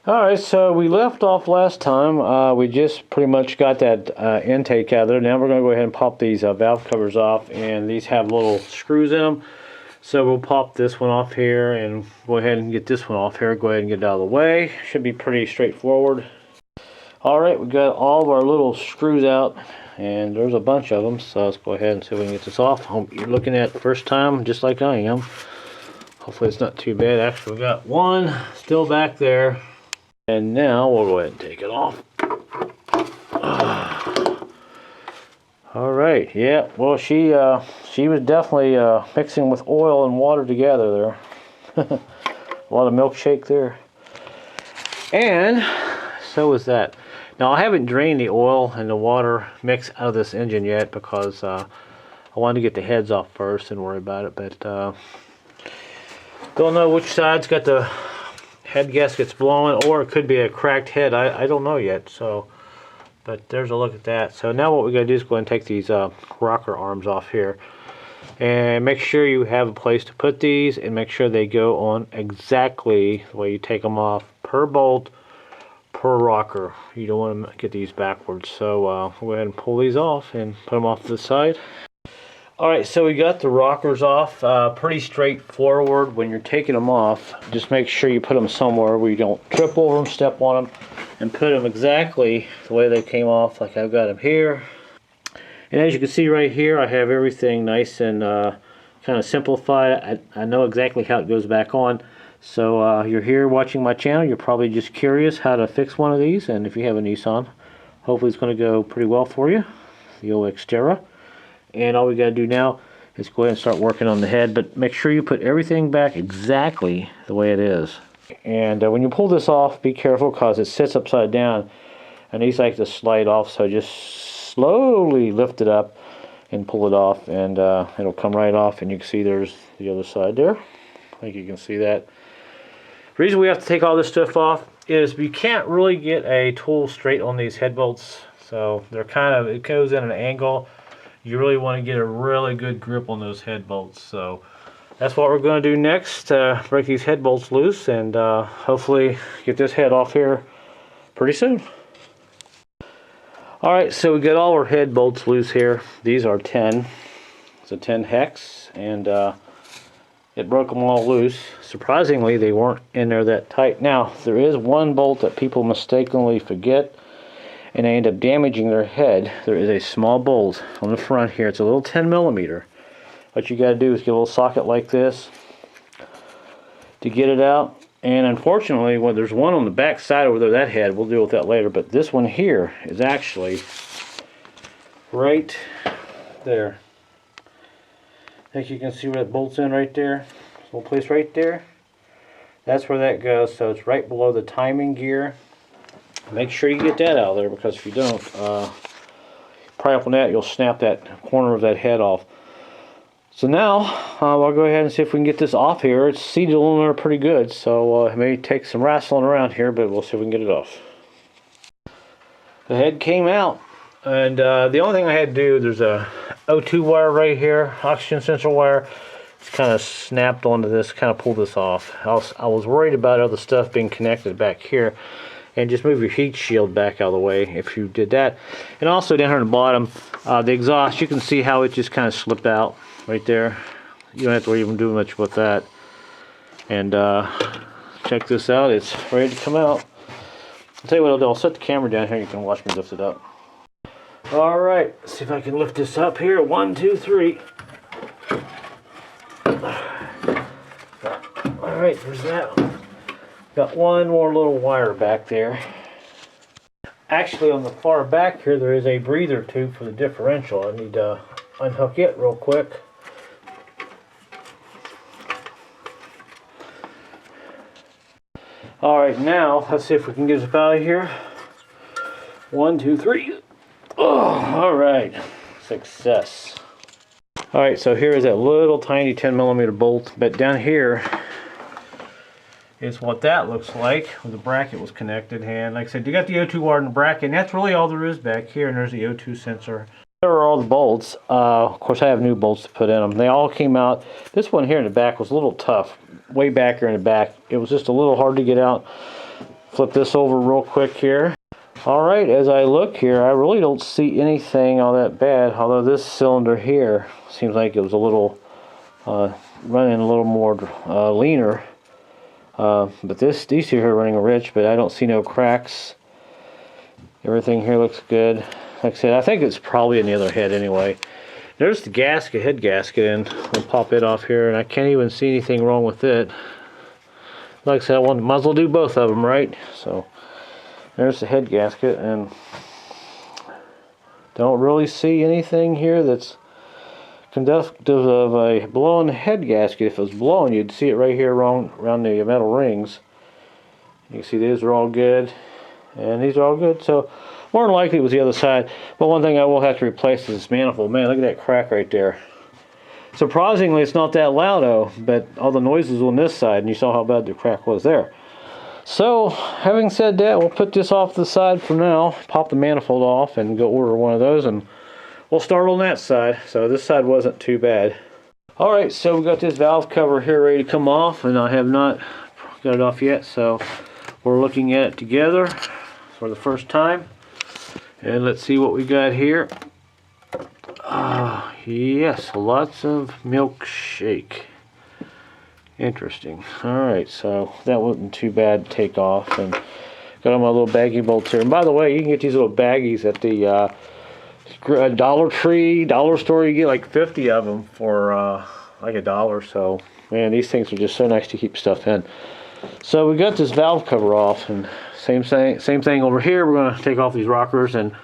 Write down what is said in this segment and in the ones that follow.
Alright, so we left off last time. We just pretty much got that intake out of there. Now we're going to go ahead and pop these valve covers off, and these have little screws in them. So we'll pop this one off here and go ahead and get this one off here. Go ahead and get it out of the way. Should be pretty straightforward. Alright, we got all of our little screws out, and there's a bunch of them. So let's go ahead and see if we can get this off. Hope you're looking at it the first time just like I am. Hopefully it's not too bad. Actually, we got one still back there. And now we'll go ahead and take it off. All right, yeah. Well, she was definitely mixing with oil and water together there. A lot of milkshake there. And so is that. Now I haven't drained the oil and the water mix out of this engine yet because I wanted to get the heads off first and worry about it. But don't know which side's got the head gasket's blowing, or it could be a cracked head. I don't know yet. So, but there's a look at that. So now what we got to do is go ahead and take these rocker arms off here, and make sure you have a place to put these, and make sure they go on exactly the way you take them off, per bolt, per rocker. You don't want to get these backwards. So we'll go ahead and pull these off and put them off to the side. Alright, so we got the rockers off. Pretty straightforward. When you're taking them off, just make sure you put them somewhere where you don't trip over them, step on them, and put them exactly the way they came off, like I've got them here. And as you can see right here, I have everything nice and kind of simplified. I know exactly how it goes back on. So you're here watching my channel, you're probably just curious how to fix one of these, and if you have a Nissan, hopefully it's going to go pretty well for you. The old Xterra. And all we got to do now is go ahead and start working on the head, but make sure you put everything back exactly the way it is. And when you pull this off, be careful because it sits upside down, and these like to slide off, so just slowly lift it up and pull it off, and it'll come right off. And you can see there's the other side there. I think you can see that. The reason we have to take all this stuff off is we can't really get a tool straight on these head bolts, so they're kind of, it goes in an angle. You really want to get a really good grip on those head bolts. So that's what we're going to do next. Break these head bolts loose, and hopefully get this head off here pretty soon. Alright, so we got all our head bolts loose here. These are 10. It's a 10 hex, and it broke them all loose. Surprisingly, they weren't in there that tight. Now, there is one bolt that people mistakenly forget, and they end up damaging their head. There is a small bolt on the front here. It's a little 10mm. What you got to do is get a little socket like this to get it out. And unfortunately, well, there's one on the back side over there, that head. We'll deal with that later. But this one here is actually right there. I think you can see where that bolt's in right there. Little place right there. That's where that goes. So it's right below the timing gear. Make sure you get that out of there, because if you don't, pry up on that, you'll snap that corner of that head off. So now, I'll go ahead and see if we can get this off here. It's seated on there pretty good, so it may take some wrestling around here, but we'll see if we can get it off. The head came out, and the only thing I had to do, there's a O2 wire right here, oxygen sensor wire. It's kind of snapped onto this, kind of pulled this off. I was worried about other stuff being connected back here. And just move your heat shield back out of the way if you did that. And also down here on the bottom, the exhaust, you can see how it just kind of slipped out right there. You don't have to even do much with that. And check this out, it's ready to come out. I'll tell you what I'll do, I'll set the camera down here, you can watch me lift it up. Alright, let's see if I can lift this up here. 1, 2, 3. Alright, there's that one. Got one more little wire back there. Actually, on the far back here, there is a breather tube for the differential. I need to unhook it real quick. Alright, now let's see if we can get this out of here. 1, 2, 3. Oh, alright. Success. Alright, so here is that little tiny 10mm bolt, but down here is what that looks like where the bracket was connected. And like I said, you got the O2 wire in the bracket, and that's really all there is back here. And there's the O2 sensor. There are all the bolts. Of course, I have new bolts to put in them. They all came out. This one here in the back was a little tough. Way back here in the back, it was just a little hard to get out. flip this over real quick here. Alright, as I look here, I really don't see anything all that bad, although this cylinder here seems like it was a little running a little more leaner. But these two here are running rich, but I don't see no cracks. Everything here looks good. Like I said, I think it's probably in the other head anyway. There's the gasket, head gasket, and we'll pop it off here, and I can't even see anything wrong with it. Like I said, might as well do both of them, right? So there's the head gasket, and don't really see anything here that's conductive of a blown head gasket. If it was blown, you'd see it right here around the metal rings. You can see these are all good, and these are all good. So more than likely it was the other side. But one thing I will have to replace is this manifold. Man, look at that crack right there. Surprisingly, it's not that loud though, but all the noises on this side, and you saw how bad the crack was there. So, having said that, we'll put this off the side for now, pop the manifold off, and go order one of those, and we'll start on that side. So this side wasn't too bad. Alright, so we got this valve cover here ready to come off, and I have not got it off yet, so we're looking at it together for the first time. And let's see what we got here. Yes, lots of milkshake. Interesting. Alright, so that wasn't too bad to take off. And got all my little baggy bolts here. And by the way, you can get these little baggies at the Dollar Tree, dollar store. You get like 50 of them for like $1. So, man, these things are just so nice to keep stuff in. So we got this valve cover off, and same thing over here. We're going to take off these rockers and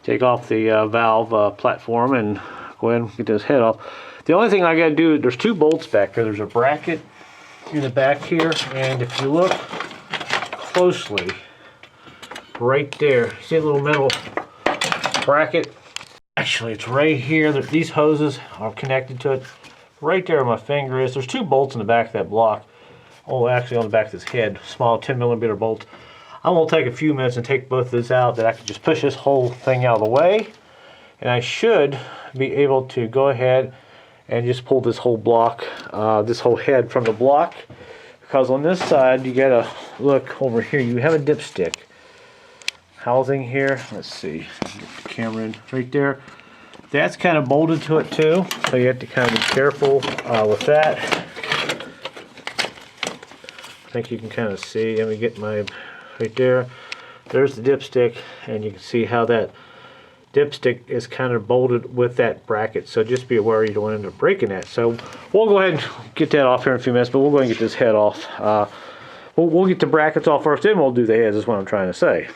take off the valve platform and go ahead and get this head off. The only thing I got to do, there's two bolts back here. There's a bracket in the back here, and if you look closely, right there, see a little metal bracket? Actually, it's right here. These hoses are connected to it. Right there where my finger is. There's two bolts in the back of that block. Oh, actually on the back of this head, small 10mm bolts. I'm going to take a few minutes and take both of these out, that I can just push this whole thing out of the way, and I should be able to go ahead and just pull this whole block, this whole head from the block, because on this side you gotta look over here. You have a dipstick housing here. Let's see, get the camera in right there. That's kind of bolted to it too, so you have to kind of be careful with that. I think you can kind of see. Let me get my right there. There's the dipstick, and you can see how that dipstick is kind of bolted with that bracket. So just be aware you don't end up breaking that. So we'll go ahead and get that off here in a few minutes, but we'll go ahead and get this head off. We'll get the brackets off first, then we'll do the heads, is what I'm trying to say.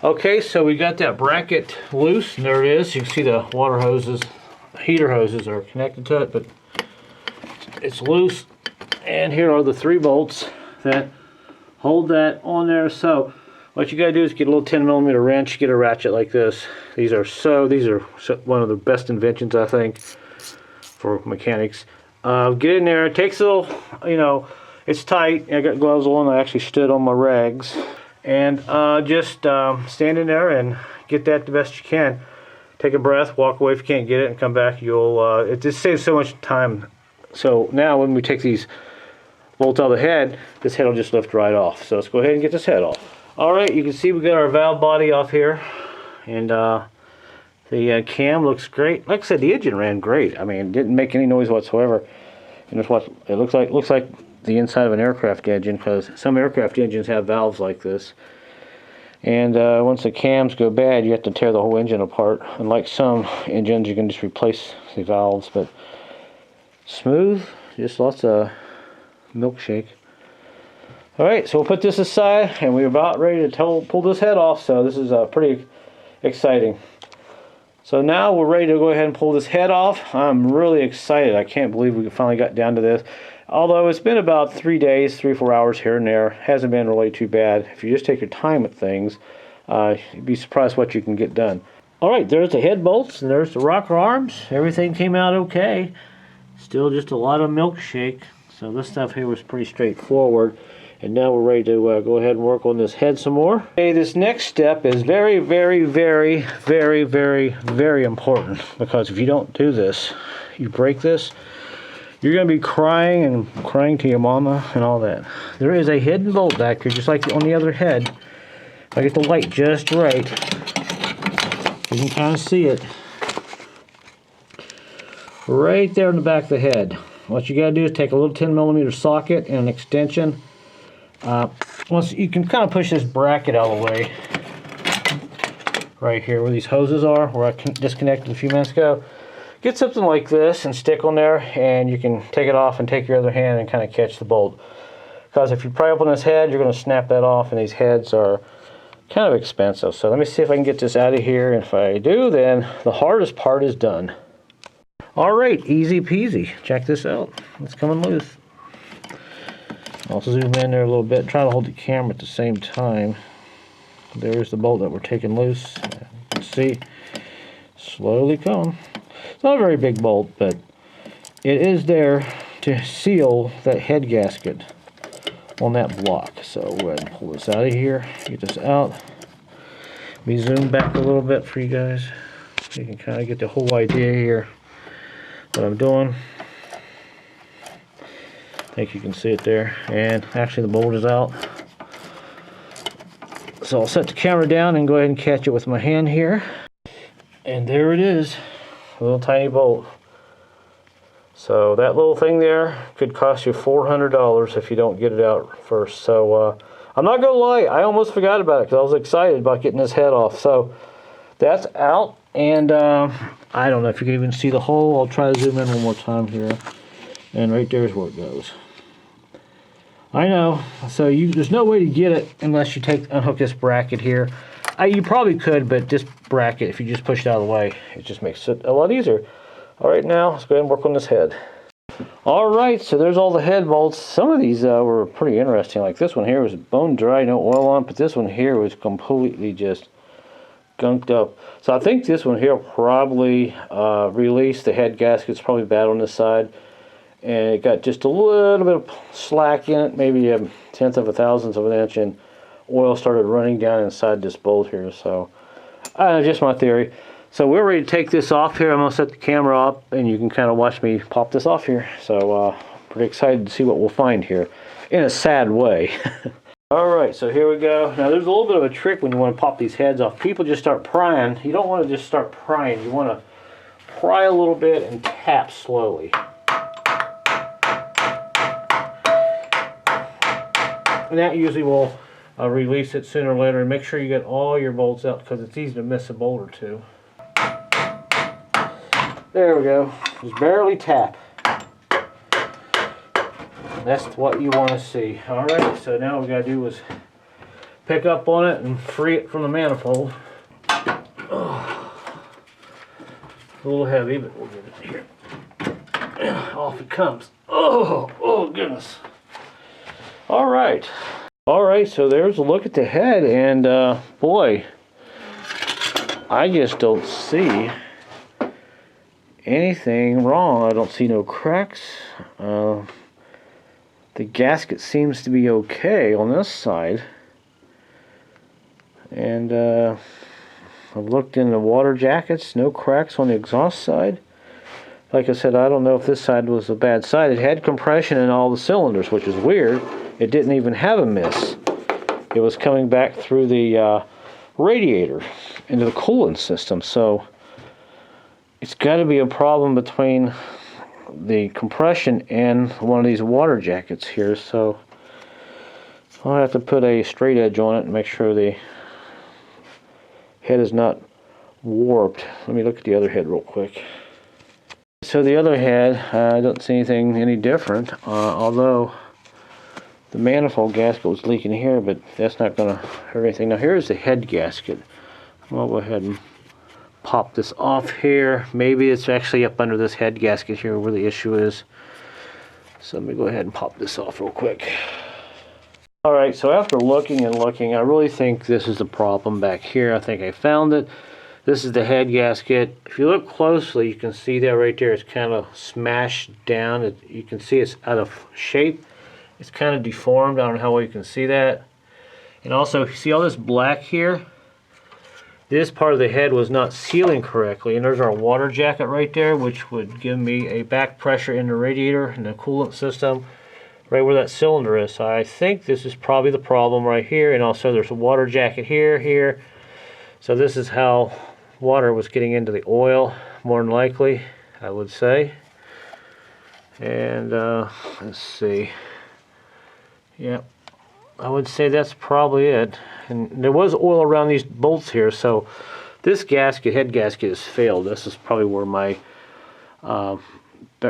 Okay, so we got that bracket loose, and there it is. You can see the water hoses, heater hoses are connected to it, but it's loose. And here are the 3 bolts that hold that on there. So what you gotta do is get a little 10mm wrench, get a ratchet like this. These are one of the best inventions, I think, for mechanics. Get in there. It takes a little, it's tight. I got gloves on. I actually stood on my rags, and just stand in there and get that the best you can. Take a breath, walk away if you can't get it, and come back. It just saves so much time. So now when we take these bolts out of the head, this head will just lift right off. So let's go ahead and get this head off. Alright, you can see we got our valve body off here, and the cam looks great. Like I said, the engine ran great. I mean, it didn't make any noise whatsoever. And it's what it looks like the inside of an aircraft engine, because some aircraft engines have valves like this. And once the cams go bad, you have to tear the whole engine apart. Unlike some engines, you can just replace the valves. But smooth, just lots of milkshake. Alright, so we'll put this aside, and we're about ready to pull this head off, so this is pretty exciting. So now we're ready to go ahead and pull this head off. I'm really excited. I can't believe we finally got down to this. Although it's been about 3 days, 3-4 hours here and there. Hasn't been really too bad. If you just take your time with things, you'd be surprised what you can get done. Alright, there's the head bolts, and there's the rocker arms. Everything came out okay. Still just a lot of milkshake. So this stuff here was pretty straightforward. And now we're ready to go ahead and work on this head some more. Okay, this next step is very, very, very, very, very, very important, because if you don't do this, you break this, you're going to be crying and crying to your mama and all that. There is a hidden bolt back here, just like on the other head. If I get the light just right, you can kind of see it. Right there in the back of the head. What you got to do is take a little 10mm socket and an extension. Once you can kind of push this bracket out of the way. Right here where these hoses are, where I disconnected a few minutes ago. Get something like this and stick on there, and you can take it off and take your other hand and kind of catch the bolt. Because if you pry open this head, you're going to snap that off, and these heads are kind of expensive. So let me see if I can get this out of here, and if I do, then the hardest part is done. Alright, easy peasy. Check this out. It's coming loose. I'll zoom in there a little bit, try to hold the camera at the same time. There's the bolt that we're taking loose. You can see, slowly coming. It's not a very big bolt, but it is there to seal that head gasket on that block. So we'll go ahead and pull this out of here, get this out. Let me zoom back a little bit for you guys so you can kind of get the whole idea here what I'm doing. I think you can see it there, and actually the bolt is out. So I'll set the camera down and go ahead and catch it with my hand here. And there it is, a little tiny bolt. So that little thing there could cost you $400 if you don't get it out first. So I'm not gonna lie, I almost forgot about it because I was excited about getting this head off. So that's out, and I don't know if you can even see the hole. I'll try to zoom in one more time here. And right there is where it goes. I know, so there's no way to get it unless you unhook this bracket here. You probably could, but this bracket, if you just push it out of the way, it just makes it a lot easier. All right, now let's go ahead and work on this head. All right, so there's all the head bolts. Some of these were pretty interesting. Like this one here was bone dry, no oil on, but this one here was completely just gunked up. So I think this one here probably released. The head gasket's probably bad on this side. And it got just a little bit of slack in it, maybe a 1/10 of a thousandth of an inch, and oil started running down inside this bolt here. So, just my theory. So we're ready to take this off here. I'm going to set the camera up, and you can kind of watch me pop this off here. So, pretty excited to see what we'll find here, in a sad way. Alright, so here we go. Now there's a little bit of a trick when you want to pop these heads off. People just start prying. You don't want to just start prying. You want to pry a little bit and tap slowly. And that usually will release it sooner or later. And make sure you get all your bolts out because it's easy to miss a bolt or two. There we go. Just barely tap. That's what you want to see. Alright, so now what we got to do is pick up on it and free it from the manifold. Oh, a little heavy, but we'll get it here. Off it comes. Oh goodness. Alright, so there's a look at the head, and boy, I just don't see anything wrong. I don't see no cracks. The gasket seems to be okay on this side, and I've looked in the water jackets, no cracks on the exhaust side. Like I said, I don't know if this side was a bad side. It had compression in all the cylinders, which is weird. It didn't even have a miss. It was coming back through the radiator into the coolant system. So it's got to be a problem between the compression and one of these water jackets here. So I'll have to put a straight edge on it and make sure the head is not warped. Let me look at the other head real quick. So the other head, I don't see anything any different, although the manifold gasket was leaking here, but that's not going to hurt anything. Now here's the head gasket. I'll go ahead and pop this off here. Maybe it's actually up under this head gasket here where the issue is. So let me go ahead and pop this off real quick. Alright, so after looking and looking, I really think this is the problem back here. I think I found it. This is the head gasket. If you look closely, you can see that right there. It's kind of smashed down. You can see it's out of shape. It's kind of deformed. I don't know how well you can see that. And also, if you see all this black here, this part of the head was not sealing correctly. And there's our water jacket right there, which would give me a back pressure in the radiator and the coolant system right where that cylinder is. So I think this is probably the problem right here. And also there's a water jacket here. So this is how water was getting into the oil, more than likely, I would say. And let's see. Yep, I would say that's probably it. And there was oil around these bolts here, so this gasket, head gasket, has failed. This is probably where my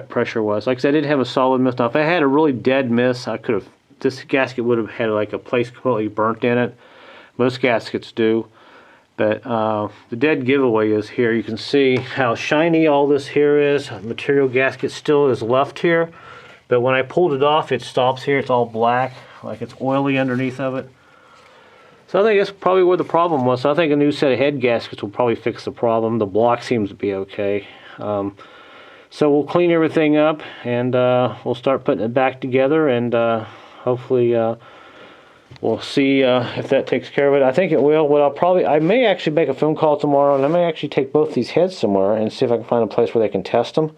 pressure was. Like I said, I didn't have a solid miss. Now, if I had a really dead miss, I could have. This gasket would have had like a place completely burnt in it. Most gaskets do. But the dead giveaway is here. You can see how shiny all this here is. Material gasket still is left here. But when I pulled it off, it stops here. It's all black, like it's oily underneath of it. So I think that's probably where the problem was. So I think a new set of head gaskets will probably fix the problem. The block seems to be okay. So we'll clean everything up, and we'll start putting it back together, and hopefully we'll see if that takes care of it. I think it will. What I may actually make a phone call tomorrow, and I may actually take both these heads somewhere and see if I can find a place where they can test them.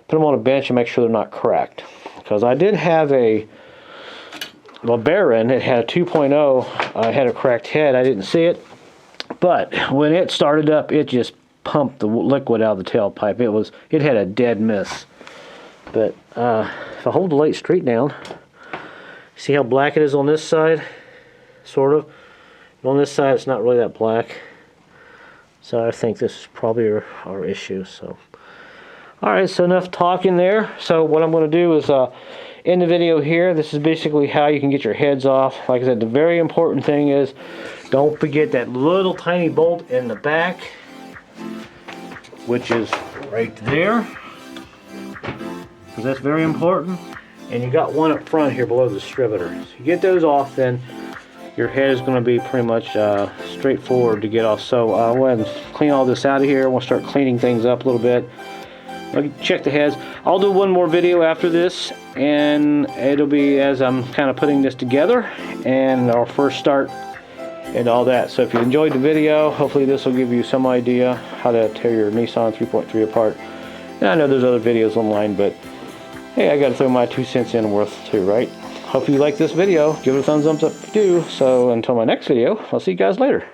Put them on a bench and make sure they're not cracked. Because I did have a LeBaron. It had a 2.0. I had a cracked head. I didn't see it. But when it started up, it just pumped the liquid out of the tailpipe. It had a dead miss. But if I hold the light straight down, see how black it is on this side? Sort of. And on this side, it's not really that black. So I think this is probably our issue. So, alright, so enough talking there. So what I'm going to do is end the video here. This is basically how you can get your heads off. Like I said, the very important thing is don't forget that little tiny bolt in the back, which is right there, because that's very important. And you got one up front here below the distributor. So you get those off, then your head is going to be pretty much straightforward to get off. So I'll go ahead and clean all this out of here. We'll start cleaning things up a little bit. I'll check the heads. I'll do one more video after this, and it'll be as I'm kind of putting this together and our first start and all that. So if you enjoyed the video, hopefully this will give you some idea how to tear your Nissan 3.3 apart. And I know there's other videos online, but hey, I got to throw my 2 cents in worth too, right? Hope you like this video. Give it a thumbs up if you do. So until my next video, I'll see you guys later.